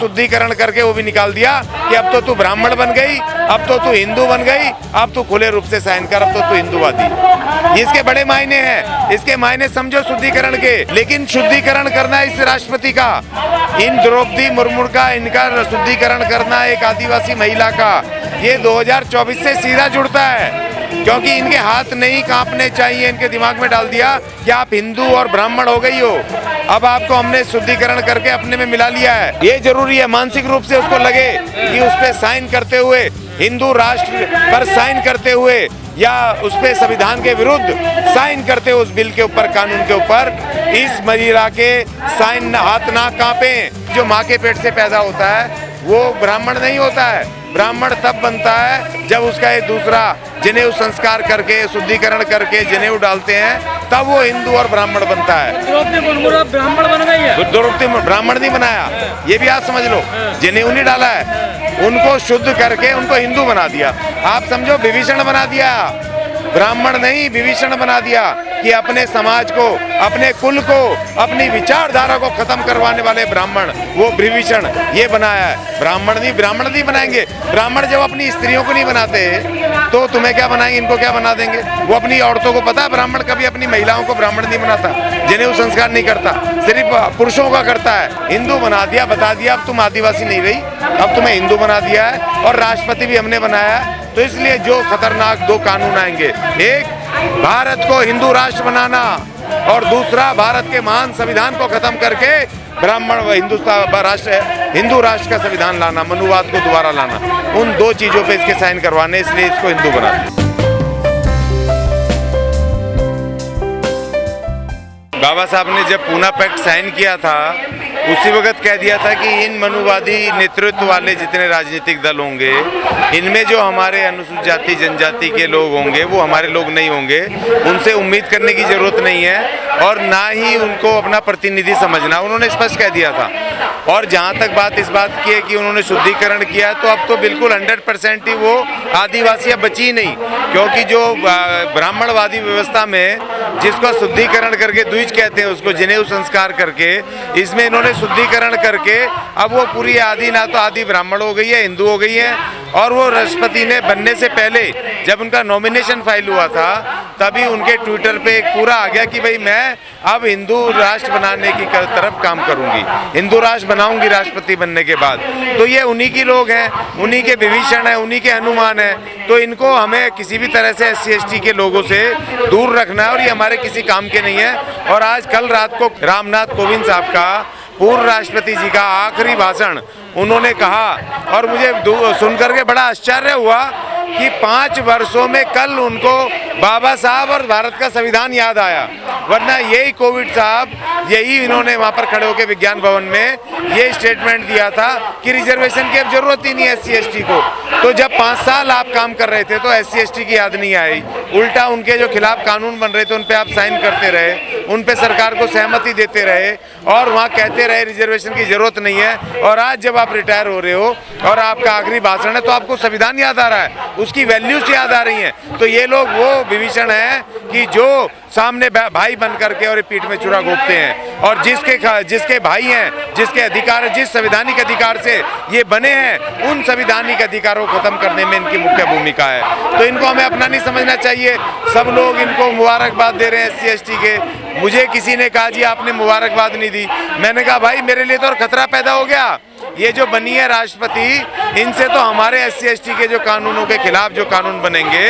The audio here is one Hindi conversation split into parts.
शुद्धिकरण करके वो भी निकाल दिया कि अब तो तू ब्राह्मण बन गई, अब तो तू हिंदू बन गई, अब तू खुले रूप से साइन कर, अब तो तू हिंदूवादी। इसके बड़े मायने हैं, इसके मायने समझो शुद्धिकरण के। लेकिन शुद्धिकरण करना इस राष्ट्रपति का, इन द्रौपदी मुर्मू का, इनका शुद्धिकरण करना एक आदिवासी महिला का, ये 2024 से सीधा जुड़ता है। क्योंकि इनके हाथ नहीं कांपने चाहिए, इनके दिमाग में डाल दिया कि आप हिंदू और ब्राह्मण हो गई हो, अब आपको हमने शुद्धिकरण करके अपने में मिला लिया है। ये जरूरी है मानसिक रूप से उसको लगे कि उस पे साइन करते हुए, हिंदू राष्ट्र पर साइन करते हुए या उस पे संविधान के विरुद्ध साइन करते हुए उस बिल के ऊपर, कानून के ऊपर, इस महिला के साइन हाथ ना कांपे। जो माँ के पेट से पैदा होता है वो ब्राह्मण नहीं होता है। ब्राह्मण तब बनता है जब उसका एक दूसरा जनेऊ संस्कार करके, शुद्धिकरण करके जनेऊ डालते हैं, तब वो हिंदू और ब्राह्मण बनता है। द्रौपदी मुर्मू ब्राह्मण बन गई है। द्रौपदी ब्राह्मण नहीं बनाया, ये भी आप समझ लो, जनेऊ नहीं डाला है, उनको शुद्ध करके उनको हिंदू बना दिया। आप समझो विभीषण बना दिया, ब्राह्मण नहीं विभीषण बना दिया कि अपने समाज को, अपने कुल को, अपनी विचारधारा को खत्म करवाने वाले ब्राह्मण, वो विभीषण ये बनाया है। ब्राह्मण नहीं बनाएंगे। ब्राह्मण जब अपनी स्त्रियों को नहीं बनाते तो तुम्हें क्या बनाएंगे, इनको क्या बना देंगे। वो अपनी औरतों को पता है, ब्राह्मण कभी अपनी महिलाओं को ब्राह्मण नहीं बनाता, जनेऊ संस्कार नहीं करता, सिर्फ पुरुषों का करता है। हिंदू बना दिया, बता दिया अब तुम आदिवासी नहीं रही, अब तुम्हें हिंदू बना दिया है, और राष्ट्रपति भी हमने बनाया है। तो इसलिए जो खतरनाक दो कानून आएंगे, एक भारत को हिंदू राष्ट्र बनाना और दूसरा भारत के महान संविधान को खत्म करके ब्राह्मण व हिंदू राष्ट्र का संविधान लाना, मनुवाद को दोबारा लाना, उन दो चीजों पे इसके साइन करवाने, इसलिए इसको हिंदू बनाना। बाबा साहब ने जब पूना पैक्ट साइन किया था, उसी वक्त कह दिया था कि इन मनुवादी नेतृत्व वाले जितने राजनीतिक दल होंगे, इनमें जो हमारे अनुसूचित जाति जनजाति के लोग होंगे वो हमारे लोग नहीं होंगे, उनसे उम्मीद करने की जरूरत नहीं है और ना ही उनको अपना प्रतिनिधि समझना, उन्होंने स्पष्ट कह दिया था। और जहाँ तक बात इस बात की है कि उन्होंने शुद्धिकरण किया, तो अब तो बिल्कुल 100% ही वो आदिवासी अब बची नहीं, क्योंकि जो ब्राह्मणवादी व्यवस्था में जिसको शुद्धिकरण करके द्विज कहते हैं, उसको जनेऊ संस्कार करके, इसमें इन्होंने शुद्धिकरण करके अब वो पूरी आदि ना तो आदि ब्राह्मण हो गई है, हिंदू हो गई है। और वो राष्ट्रपति ने बनने से पहले जब उनका नॉमिनेशन फाइल हुआ था, तभी उनके ट्विटर पे एक पूरा आ गया कि भाई मैं अब हिंदू राष्ट्र बनाने की तरफ काम करूंगी, हिंदू राष्ट्र बनाऊंगी राष्ट्रपति बनने के बाद। तो ये उन्हीं की लोग हैं, उन्हीं के विभीषण हैं, उन्हीं के हनुमान हैं। तो इनको हमें किसी भी तरह से SC ST के लोगों से दूर रखना है और ये हमारे किसी काम के नहीं है। और आज कल रात को रामनाथ कोविंद साहब का, पूर्व राष्ट्रपति जी का आखिरी भाषण उन्होंने कहा, और मुझे सुनकर के बड़ा आश्चर्य हुआ कि 5 वर्षों में कल उनको बाबा साहब और भारत का संविधान याद आया। वरना यही कोविंद साहब, यही इन्होंने वहाँ पर खड़े होकर विज्ञान भवन में ये स्टेटमेंट दिया था कि रिजर्वेशन की अब जरूरत ही नहीं है SC ST को। तो जब 5 साल आप काम कर रहे थे तो SC ST की याद नहीं आई, उल्टा उनके जो खिलाफ कानून बन रहे थे उन पे आप साइन करते रहे, उन पे सरकार को सहमति देते रहे और वहाँ कहते रहे रिजर्वेशन की जरूरत नहीं है। और आज जब आप रिटायर हो रहे हो और आपका आखिरी भाषण है तो आपको संविधान याद आ रहा है, उसकी वैल्यूज याद आ रही हैं। तो ये लोग वो विभीषण हैं कि जो सामने भाई बन करके और पीठ में छुरा घोंपते हैं, और जिसके भाई हैं, जिसके अधिकार, जिस संवैधानिक अधिकार से ये बने हैं, उन संवैधानिक अधिकारों को खत्म करने में इनकी मुख्य भूमिका है। तो इनको हमें अपना नहीं समझना चाहिए। सब लोग इनको मुबारकबाद दे रहे हैं SC ST के। मुझे किसी ने कहा जी आपने मुबारकबाद नहीं दी, मैंने कहा भाई मेरे लिए तो और खतरा पैदा हो गया। ये जो बनी है राष्ट्रपति, इनसे तो हमारे SC ST के जो कानूनों के खिलाफ जो कानून बनेंगे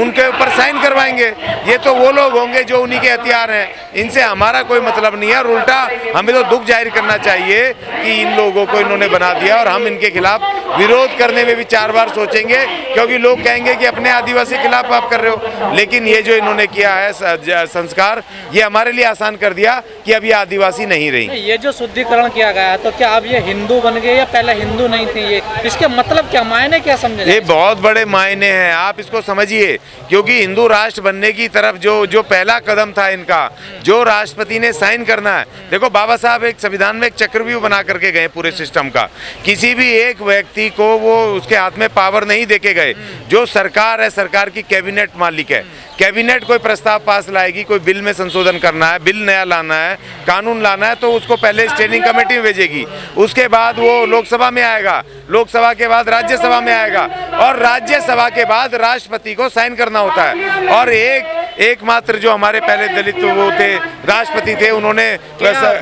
उनके ऊपर साइन करवाएंगे। ये तो वो लोग होंगे जो उन्हीं के हथियार हैं, इनसे हमारा कोई मतलब नहीं है। और उल्टा हमें तो दुख जाहिर करना चाहिए कि इन लोगों को इन्होंने बना दिया, और हम इनके खिलाफ विरोध करने में भी 4 बार सोचेंगे, क्योंकि लोग कहेंगे कि अपने आदिवासी के खिलाफ आप कर रहे हो। लेकिन ये जो इन्होंने किया है संस्कार, ये हमारे लिए आसान कर दिया कि अब ये आदिवासी नहीं रही। ये जो शुद्धिकरण किया गया तो क्या अब ये हिंदू बन गए या पहले हिंदू नहीं थे? ये इसके मतलब क्या, मायने क्या समझे? ये बहुत बड़े मायने हैं, आप इसको समझिए। क्योंकि हिंदू राष्ट्र बनने की तरफ जो पहला कदम था इनका, जो राष्ट्रपति ने साइन करना है। देखो बाबा साहब एक संविधान में एक चक्रव्यूह बना करके गए पूरे सिस्टम का, किसी भी एक व्यक्ति को वो उसके हाथ में पावर नहीं देके गए। जो सरकार है, सरकार की कैबिनेट मालिक है, कैबिनेट कोई प्रस्ताव पास लाएगी, कोई बिल में संशोधन करना है, बिल नया लाना है, कानून लाना है, तो उसको पहले स्टैंडिंग कमेटी में भेजेगी, उसके बाद वो लोकसभा में आएगा, लोकसभा के बाद राज्यसभा में आएगा और राज्यसभा के बाद राष्ट्रपति को साइन करना होता है। और एकमात्र जो हमारे पहले दलित वो थे, राष्ट्रपति थे, उन्होंने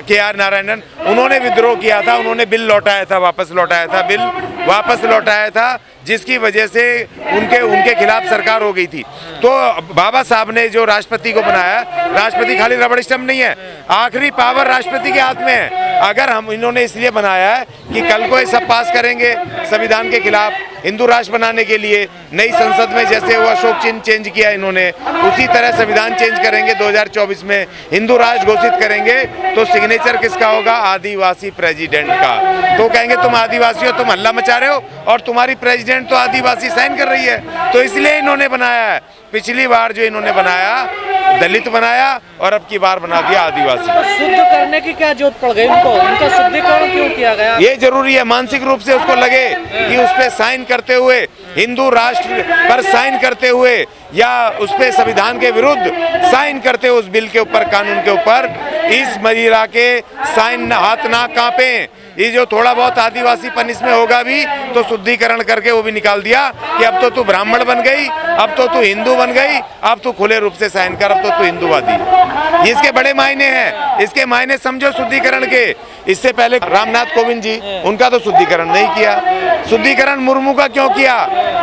KR नारायणन, उन्होंने विद्रोह किया था, उन्होंने बिल लौटाया था, वापस लौटाया था, जिसकी वजह से उनके खिलाफ सरकार हो गई थी। तो बाबा साहब ने जो राष्ट्रपति को बनाया, राष्ट्रपति खाली रबड़ स्टंप नहीं है, आखिरी पावर राष्ट्रपति के हाथ में है। अगर हम इन्होंने इसलिए बनाया है कि कल को ये सब पास करेंगे संविधान के खिलाफ, हिंदू राष्ट्र बनाने के लिए नई संसद में जैसे वो अशोक चिन्ह चेंज किया इन्होंने, उसी तरह संविधान चेंज करेंगे 2024 में, हिंदू राष्ट्र घोषित करेंगे, तो सिग्नेचर किसका होगा? आदिवासी प्रेसिडेंट का। तो कहेंगे तुम आदिवासी हो, तुम हल्ला मचा रहे हो और तुम्हारी प्रेसिडेंट तो आदिवासी साइन कर रही है। तो इसलिए इन्होंने बनाया है। पिछली बार जो इन्होंने बनाया दलित बनाया और अब की बार बना दिया आदिवासी। तो शुद्ध करने की क्या जरूरत पड़ गई उनको? उनका शुद्धिकरण क्यों किया गया? ये जरूरी है, मानसिक रूप से उसको लगे कि उस पे साइन करते हुए, हिंदू राष्ट्र पर साइन करते हुए या उस पे संविधान के विरुद्ध साइन करते हुए, उस बिल के ऊपर, कानून के ऊपर, इस महिला के साइन हाथ ना कांपे। ये जो थोड़ा बहुत आदिवासीपन इसमें होगा भी तो शुद्धिकरण करके वो भी निकाल दिया कि अब तो तू ब्राह्मण बन गई, अब तो तू हिंदू बन गई, अब तू खुले रूप से साइन कर, अब तो तू हिंदूवादी है। ये इसके बड़े मायने हैं, इसके मायने समझो शुद्धिकरण के। इससे पहले रामनाथ कोविंद जी, उनका तो शुद्धिकरण नहीं किया। शुद्धिकरण मुर्मू का क्यों किया?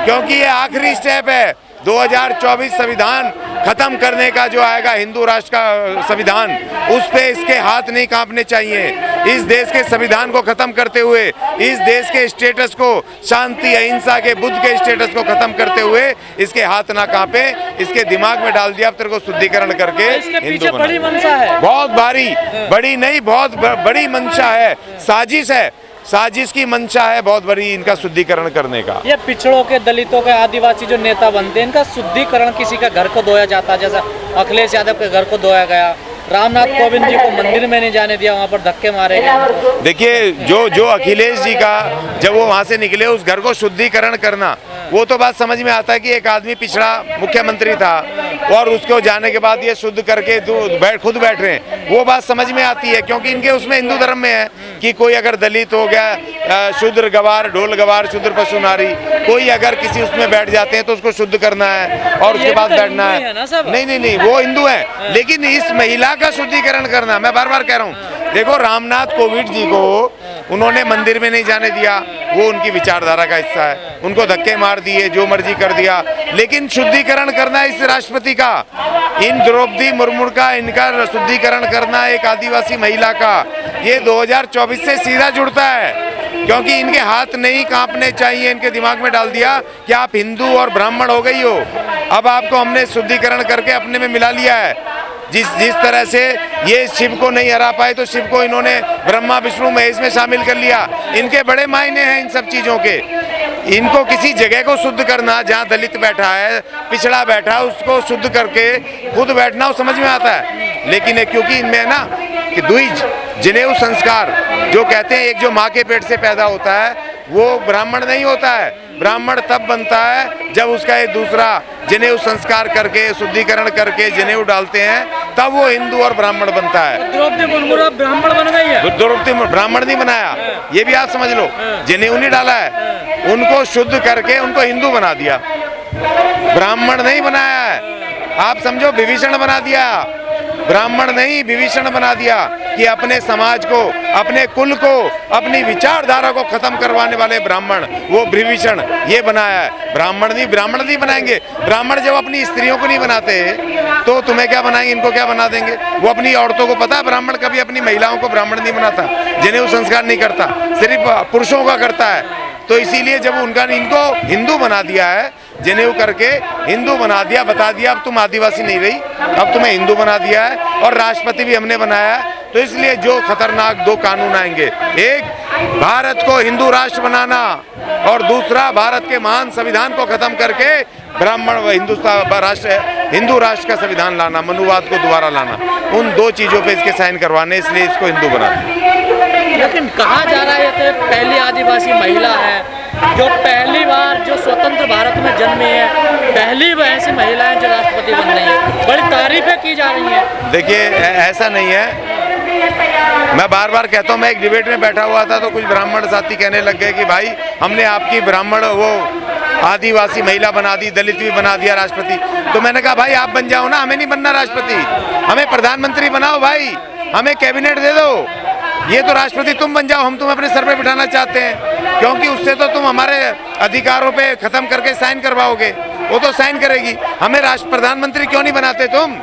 क्योंकि ये आखिरी स्टेप है 2024 संविधान खत्म करने का, जो आएगा हिंदू राष्ट्र का संविधान, उस पे इसके हाथ नहीं कांपने चाहिए। इस देश के संविधान को खत्म करते हुए, इस देश के स्टेटस को, शांति अहिंसा के बुद्ध के स्टेटस को खत्म करते हुए इसके हाथ ना कांपे। इसके दिमाग में डाल दिया अब तेरे को शुद्धिकरण करके हिंदू बना। बड़ी मंशा है, बहुत भारी, बड़ी नहीं, बहुत बड़ी मंशा है, साजिश है, साजिश की मंशा है बहुत बड़ी इनका शुद्धिकरण करने का। ये पिछड़ों के, दलितों के, आदिवासी जो नेता बनते हैं, इनका शुद्धिकरण किसी का घर को धोया जाता है, जैसा अखिलेश यादव के घर को धोया गया, रामनाथ कोविंद जी को मंदिर में नहीं जाने दिया, वहाँ पर धक्के मारे गए। देखिए, जो अखिलेश जी का, जब वो वहाँ से निकले, उस घर को शुद्धिकरण करना, वो तो बात समझ में आता है कि एक आदमी पिछड़ा मुख्यमंत्री था और उसको जाने के बाद ये शुद्ध करके खुद बैठ रहे हैं, वो बात समझ में आती है। क्योंकि इनके उसमें हिंदू धर्म में है कि कोई अगर दलित हो गया, शूद्र गवार, ढोल गवार, शूद्र पशु नारी, कोई अगर किसी उसमें बैठ जाते हैं तो उसको शुद्ध करना है और उसके बाद बैठना है। नहीं, वो हिंदू है, लेकिन इस महिला का शुद्धिकरण करना, मैं बार बार कह रहा हूँ। देखो, रामनाथ कोविंद जी को उन्होंने मंदिर में नहीं जाने दिया, वो उनकी विचारधारा का हिस्सा है, उनको धक्के मार दिए, जो मर्जी कर दिया, लेकिन शुद्धिकरण करना इस राष्ट्रपति का, इन द्रौपदी मुर्मू का, इनका शुद्धिकरण करना एक आदिवासी महिला का, ये 2024 से सीधा जुड़ता है। क्योंकि इनके हाथ नहीं कांपने चाहिए, इनके दिमाग में डाल दिया कि आप हिंदू और ब्राह्मण हो गई हो, अब आपको हमने शुद्धिकरण करके अपने में मिला लिया है। जिस तरह से ये शिव को नहीं हरा पाए तो शिव को इन्होंने ब्रह्मा विष्णु महेश में शामिल कर लिया। इनके बड़े मायने हैं इन सब चीज़ों के। इनको किसी जगह को शुद्ध करना, जहाँ दलित बैठा है, पिछड़ा बैठा है, उसको शुद्ध करके खुद बैठना, वो समझ में आता है। लेकिन क्योंकि इनमें है ना कि द्विज जनेऊ संस्कार, जो कहते हैं एक जो माँ के पेट से पैदा होता है वो ब्राह्मण नहीं होता है। ब्राह्मण तब बनता है जब उसका एक दूसरा जनेऊ संस्कार करके, शुद्धिकरण करके जनेऊ डालते हैं, तब वो हिंदू और ब्राह्मण बनता है। द्रौपदी मुर्मू ब्राह्मण बन गई है। द्रौपदी ब्राह्मण नहीं बनाया, ये भी आप समझ लो, जनेऊ नहीं डाला है, उनको शुद्ध करके उनको हिंदू बना दिया, ब्राह्मण नहीं बनाया है। आप समझो, विभीषण बना दिया, ब्राह्मण नहीं विभीषण बना दिया कि अपने समाज को, अपने कुल को, अपनी विचारधारा को खत्म करवाने वाले ब्राह्मण, वो विभीषण ये बनाया है। ब्राह्मण नहीं बनाएंगे। ब्राह्मण जब अपनी स्त्रियों को नहीं बनाते तो तुम्हें क्या बनाएंगे, इनको क्या बना देंगे? वो अपनी औरतों को पता है, ब्राह्मण कभी अपनी महिलाओं को ब्राह्मण नहीं बनाता, जनेऊ संस्कार नहीं करता, सिर्फ पुरुषों का करता है। तो इसीलिए जब इनको हिंदू बना दिया है, जनेऊ करके हिंदू बना दिया, बता दिया अब तुम आदिवासी नहीं रही, अब तुम्हें हिंदू बना दिया है और राष्ट्रपति भी हमने बनाया है। तो इसलिए जो खतरनाक दो कानून आएंगे, एक भारत को हिंदू राष्ट्र बनाना और दूसरा भारत के महान संविधान को खत्म करके ब्राह्मण व हिंदू राष्ट्र का संविधान लाना, मनुवाद को दोबारा लाना, उन दो चीज़ों पे इसके साइन करवाने, इसलिए इसको हिंदू बना दिया। लेकिन कहा जा रहा है कि पहली आदिवासी महिला है, जो पहली बार जो स्वतंत्र भारत में जन्मी है, पहली ऐसी महिलाएं जो राष्ट्रपति बन रही हैं, बड़ी तारीफें की जा रही हैं। देखिए ऐसा नहीं है, मैं बार बार कहता हूँ, मैं एक डिबेट में बैठा हुआ था तो कुछ ब्राह्मण साथी कहने लग गए कि भाई हमने आपकी ब्राह्मण वो आदिवासी महिला बना दी, दलित भी बना दिया राष्ट्रपति। तो मैंने कहा भाई आप बन जाओ ना, हमें नहीं बनना राष्ट्रपति, हमें प्रधानमंत्री बनाओ भाई, हमें कैबिनेट दे दो। ये तो राष्ट्रपति तुम बन जाओ, हम तुम्हें अपने सर पे बिठाना चाहते हैं, क्योंकि उससे तो तुम हमारे अधिकारों पे खत्म करके साइन करवाओगे, वो तो साइन करेगी, हमें राष्ट्र प्रधानमंत्री क्यों नहीं बनाते तुम?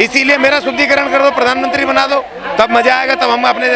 इसीलिए मेरा शुद्धिकरण कर दो, प्रधानमंत्री बना दो, तब मजा आएगा, तब हम अपने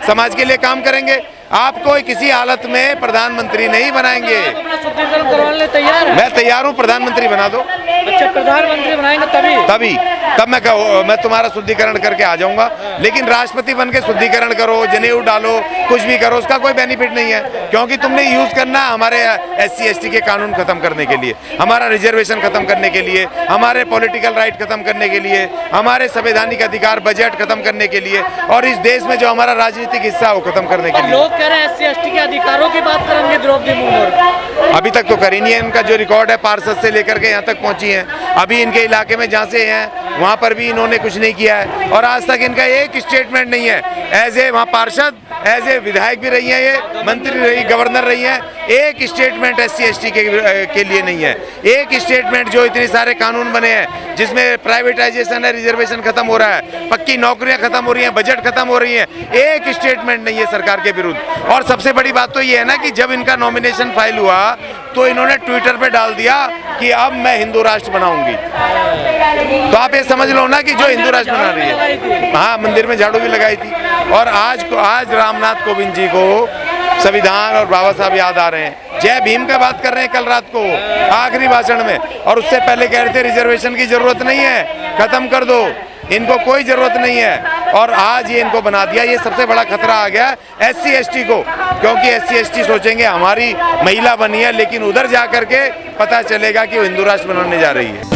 समाज के लिए काम करेंगे। आपको किसी हालत में प्रधानमंत्री नहीं बनाएंगे। आप अपना शुद्धिकरण करवाने तैयार है? मैं तैयार हूँ, प्रधानमंत्री बना दो। अच्छा, प्रधानमंत्री बनाएंगे तभी तब मैं तुम्हारा शुद्धिकरण करके आ जाऊंगा। लेकिन राष्ट्रपति बन के शुद्धिकरण करो, जनेऊ डालो, कुछ भी करो, उसका कोई बेनिफिट नहीं है, क्योंकि तुमने यूज करना हमारे SC ST के कानून खत्म करने के लिए, हमारा रिजर्वेशन खत्म करने के लिए, हमारे पॉलिटिकल राइट खत्म करने के लिए, हमारे संवैधानिक अधिकार बजट खत्म करने के लिए, और इस देश में जो हमारा राजनीतिक हिस्सा है वो खत्म करने के लिए। लोग कह रहे हैं SC ST के अधिकारों की बात करेंगे द्रौपदी मुर्मू। अभी तक तो करी नहीं है। इनका जो रिकॉर्ड है पार्षद से लेकर के यहाँ तक पहुंची है, अभी इनके इलाके में जहाँ से हैं वहाँ पर भी इन्होंने कुछ नहीं किया है, और आज तक इनका एक स्टेटमेंट नहीं है। एज ए वहाँ पार्षद, एज ए विधायक भी रही हैं, ये मंत्री रही, गवर्नर रही हैं, एक स्टेटमेंट SC ST के लिए नहीं है। एक स्टेटमेंट जो इतने सारे कानून बने हैं जिसमें प्राइवेटाइजेशन है, रिजर्वेशन खत्म हो रहा है, पक्की नौकरियां खत्म हो रही हैं, बजट खत्म हो रही हैं, एक स्टेटमेंट नहीं है सरकार के विरुद्ध। और सबसे बड़ी बात तो ये है ना कि जब इनका नॉमिनेशन फाइल हुआ तो इन्होंने ट्विटर पे डाल दिया कि अब मैं हिंदू राष्ट्र बनाऊंगी। तो आप ये समझ लो ना कि जो हिंदू राष्ट्र बना रही है, हाँ मंदिर में झाड़ू भी लगाई थी। और आज रामनाथ कोविंद जी को संविधान और बाबा साहब याद आ रहे हैं, जय भीम का बात कर रहे हैं कल रात को आखिरी भाषण में, और उससे पहले कह रहे थे रिजर्वेशन की जरूरत नहीं है, खत्म कर दो, इनको कोई जरूरत नहीं है, और आज ये इनको बना दिया। ये सबसे बड़ा खतरा आ गया SC ST को, क्योंकि SC ST सोचेंगे हमारी महिला बनी है, लेकिन उधर जा करके पता चलेगा कि वो हिंदू राष्ट्र बनाने जा रही है।